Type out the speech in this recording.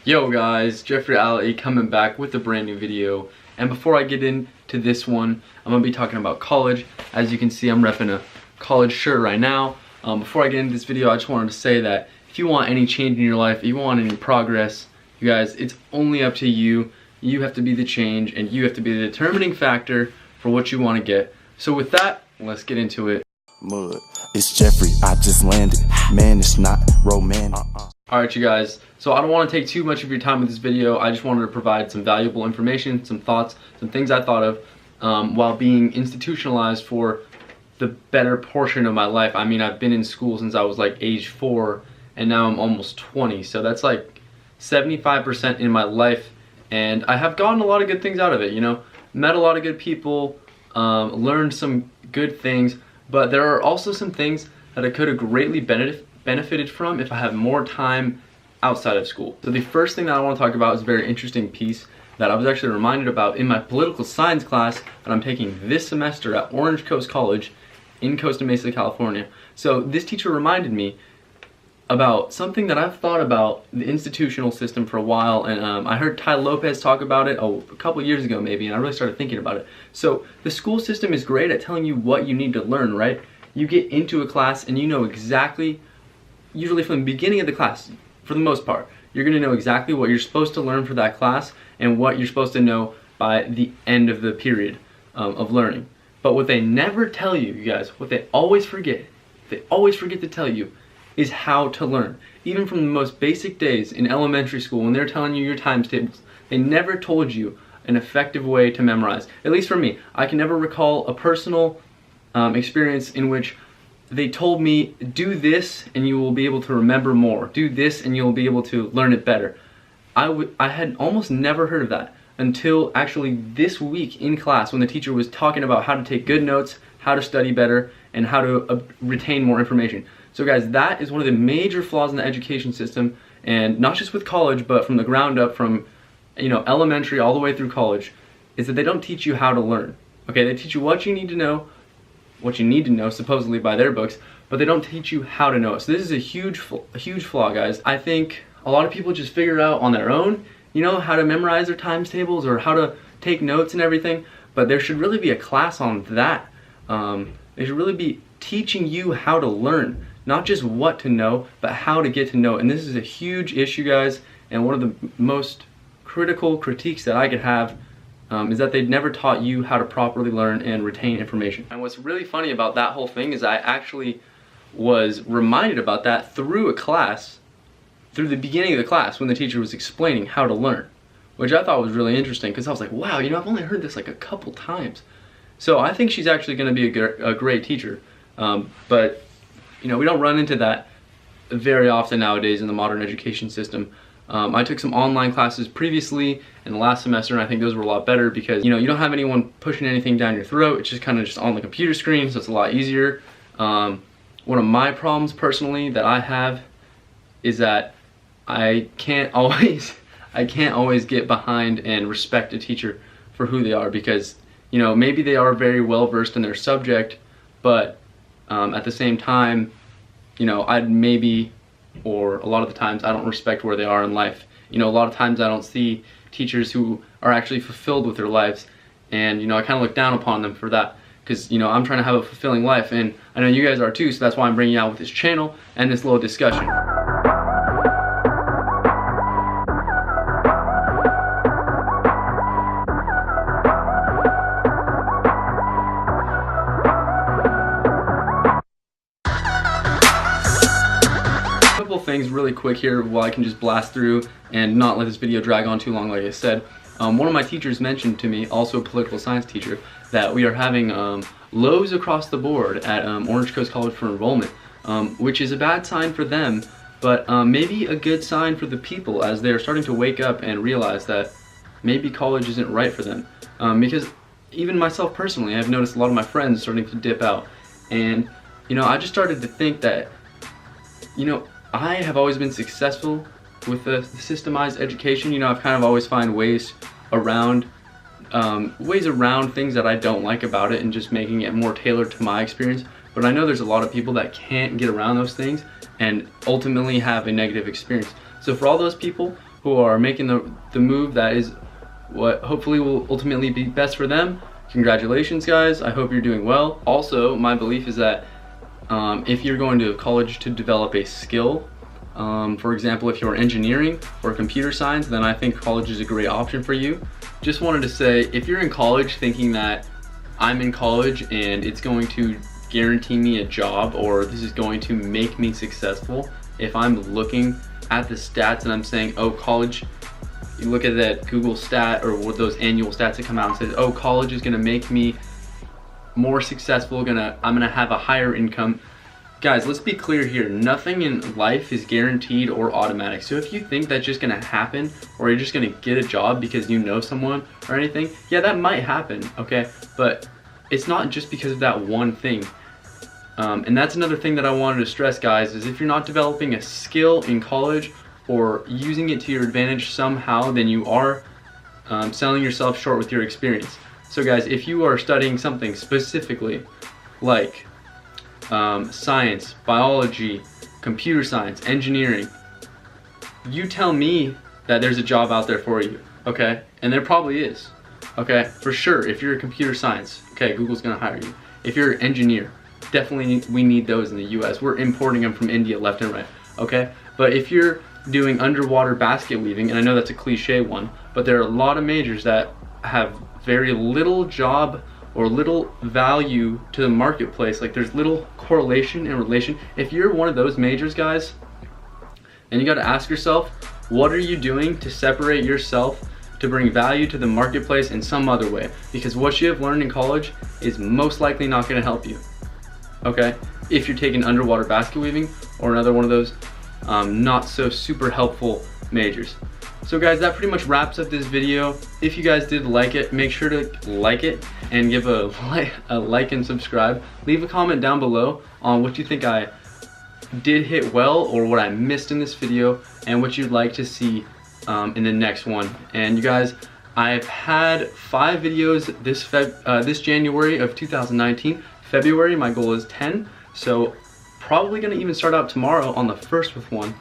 Yo guys, Jeffrey Alai coming back with a brand new video. And before I get into this one, I'm going to be talking about college. As you can see, I'm repping a college shirt right now. Before I get into this video, I just wanted to say that if you want any change in your life, if you want any progress, you guys, it's only up to you. You have to be the change and you have to be the determining factor for what you want to get. So with that, let's get into it. Mud. It's Jeffrey, I just landed. Man, it's not romantic. Alright you guys, so I don't want to take too much of your time with this video. I just wanted to provide some valuable information, some thoughts, some things I thought of while being institutionalized for the better portion of my life. I mean, I've been in school since I was like age 4 and now I'm almost 20, so that's like 75% in my life, and I have gotten a lot of good things out of it, you know. Met a lot of good people, learned some good things, but there are also some things that I could have greatly benefited from if I had more time outside of school. So the first thing that I want to talk about is a very interesting piece that I was actually reminded about in my political science class that I'm taking this semester at Orange Coast College in Costa Mesa, California. So this teacher reminded me about something that I've thought about the institutional system for a while, and I heard Ty Lopez talk about it a couple years ago maybe, and I really started thinking about it. So the school system is great at telling you what you need to learn, right? You get into a class and you know exactly, usually from the beginning of the class, for the most part, you're going to know exactly what you're supposed to learn for that class and what you're supposed to know by the end of the period of learning. But what they never tell you, you guys, what they always forget to tell you is how to learn. Even from the most basic days in elementary school, when they're telling you your times tables, they never told you an effective way to memorize. At least for me, I can never recall a personal experience in which they told me, do this and you will be able to remember more. Do this and you'll be able to learn it better. I had almost never heard of that until actually this week in class when the teacher was talking about how to take good notes, how to study better, and how to retain more information. So guys, that is one of the major flaws in the education system, and not just with college, but from the ground up, from elementary all the way through college, is that they don't teach you how to learn. Okay, they teach you what you need to know, supposedly by their books, but they don't teach you how to know it. So this is a huge flaw, guys. I think a lot of people just figure out on their own, how to memorize their times tables or how to take notes and everything, but there should really be a class on that. They should really be teaching you how to learn, not just what to know, but how to get to know it. And this is a huge issue, guys, and one of the most critical critiques that I could have is that they never taught you how to properly learn and retain information. And what's really funny about that whole thing is I actually was reminded about that through a class, through the beginning of the class when the teacher was explaining how to learn, which I thought was really interesting because I was like, wow, I've only heard this like a couple times. So I think she's actually going to be a great teacher, but we don't run into that very often nowadays in the modern education system. I took some online classes previously in the last semester, and I think those were a lot better because you don't have anyone pushing anything down your throat. It's just kind of just on the computer screen, so it's a lot easier. One of my problems personally that I have is that I can't always get behind and respect a teacher for who they are, because maybe they are very well versed in their subject, but at the same time, I'd maybe, or a lot of the times, I don't respect where they are in life. A lot of times I don't see teachers who are actually fulfilled with their lives, and I kind of look down upon them for that, because I'm trying to have a fulfilling life, and I know you guys are too, so that's why I'm bringing you out with this channel and this little discussion. Things really quick here while I can just blast through and not let this video drag on too long. Like I said, one of my teachers mentioned to me, also a political science teacher, that we are having lows across the board at Orange Coast College for enrollment, which is a bad sign for them, but maybe a good sign for the people as they're starting to wake up and realize that maybe college isn't right for them. Because even myself personally, I've noticed a lot of my friends starting to dip out, and I just started to think that I have always been successful with the systemized education. I've kind of always found ways around things that I don't like about it and just making it more tailored to my experience. But I know there's a lot of people that can't get around those things and ultimately have a negative experience. So for all those people, who are making the move that is what hopefully will ultimately be best for them. Congratulations, guys. I hope you're doing well. Also, my belief is that if you're going to college to develop a skill, for example, if you're engineering or computer science, then I think college is a great option for you. Just wanted to say, if you're in college thinking that I'm in college and it's going to guarantee me a job, or this is going to make me successful, if I'm looking at the stats and I'm saying, oh, college, you look at that Google stat or what those annual stats that come out and says, oh, college is gonna make me more successful, I'm gonna have a higher income. Guys, let's be clear here. Nothing in life is guaranteed or automatic. So if you think that's just gonna happen, or you're just gonna get a job because you know someone or anything, yeah, that might happen, okay? But it's not just because of that one thing. And that's another thing that I wanted to stress, guys, is if you're not developing a skill in college or using it to your advantage somehow, then you are selling yourself short with your experience. So guys, if you are studying something specifically like science, biology, computer science, engineering, you tell me that there's a job out there for you, okay? And there probably is, okay? For sure, if you're a computer science, okay, Google's gonna hire you. If you're an engineer, definitely we need those in the US. We're importing them from India left and right, okay? But if you're doing underwater basket weaving, and I know that's a cliche one, but there are a lot of majors that have very little job or little value to the marketplace. Like there's little correlation and relation. If you're one of those majors, guys, and you gotta ask yourself, what are you doing to separate yourself to bring value to the marketplace in some other way? Because what you have learned in college is most likely not gonna help you, okay? If you're taking underwater basket weaving or another one of those not so super helpful majors. So guys, that pretty much wraps up this video. If you guys did like it, make sure to like it and give a like and subscribe. Leave a comment down below on what you think I did hit well or what I missed in this video and what you'd like to see in the next one. And you guys, I've had 5 videos this January of 2019. February, my goal is 10. So probably gonna even start out tomorrow on the 1st with one.